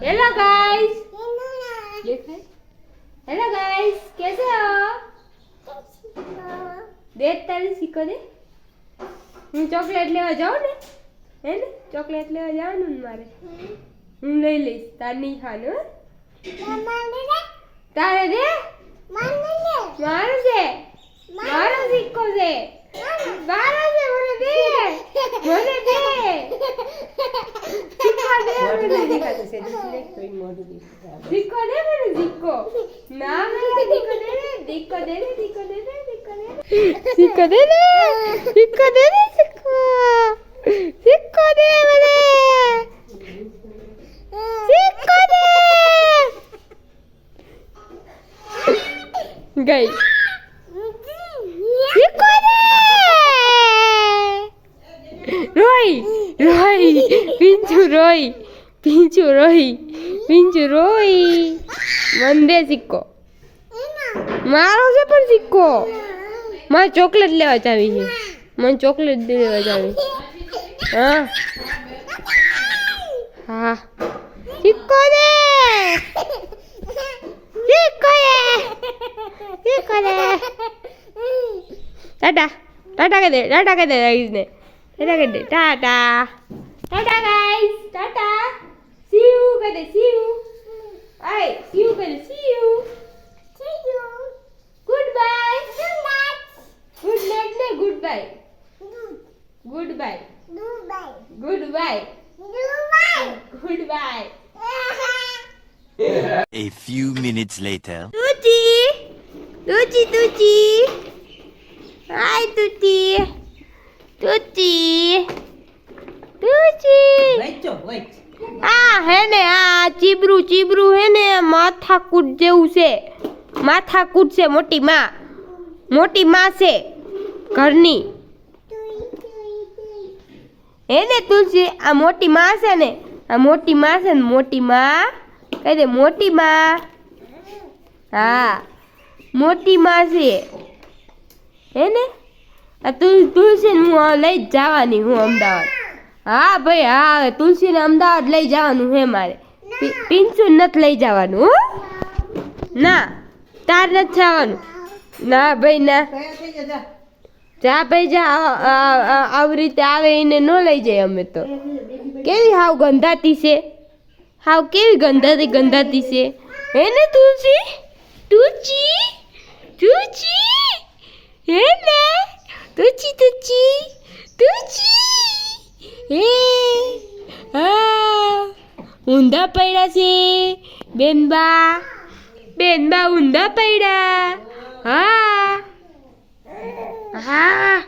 Hello guys hello guys कैसे हो दे तारी सीखो दे હું ચોકલેટ લેવા જાઉં ને હે ને ચોકલેટ લેવા જવાનું ને મારે હું લઈ લઈશ તાર નહીં ખાનું તારે દે મારો છે મારો સિક્કો છે મારો છે મને દે સિક્કો દે મને સિક્કો દે મને સિક્કો ના મને સિક્કો દે સિક્કો દે સિક્કો દે સિક્કો દે સિક્કો દે સિક્કો દે મને સિક્કો દે ગઈ સિક્કો દે રોઈ રોઈ પિંચુ રોઈ પિંચુ રોઈ પિંચુ રોઈ મંદે સિક્કો મારો છે પણ સિક્કો મારે ચોકલેટ લેવા જાવી છે મને ચોકલેટ લેવા જાવી હા હા સિક્કો દે સિક્કો દે સિક્કો દે ટાટા ટાટા કહી દે ટાટા કહી દે ને ટાટા કહી દે tata tata guys tata see you કહી દે સી યુ આય સી યુ કહી દે see you goodbye good night ને goodbye goodbye goodbye goodbye A few minutes later. Tuti Tuti Tuti Hi Tuti Tuti Tuti આ હે ને આ ચીબરું ચીબરું હે ને માથાકૂટ જેવું છે માથાકૂટ છે મોટી માં છે ઘરની હે ને તુલસી આ મોટી માં છે ને આ મોટી માં છે ને મોટી માં કહી દે મોટી માં હા મોટી માં છે હે ને આ તુલસી ને હું લઈ જ જવાની હું અમદાવાદ હા ભાઈ હા હવે તુલસીને અમદાવાદ લઈ જવાનું હે મારે પિંચુ નથી લઈ જવાનું હો ના તાર નથી જવાનું ના ભાઈ ના જા ભાઈ જા આવી રીતે આવે એને ન લઈ જાય અમે તો કેવી હાવ ગંધાતી છે હાવ કેવી ગંધાતી છે હે ને તુલસી તુચી તુચી હે ને તુચી તુચી તુચી હે હા ઊંધા પડ્યા છે બેનબા ઊંધા પડ્યા હા હા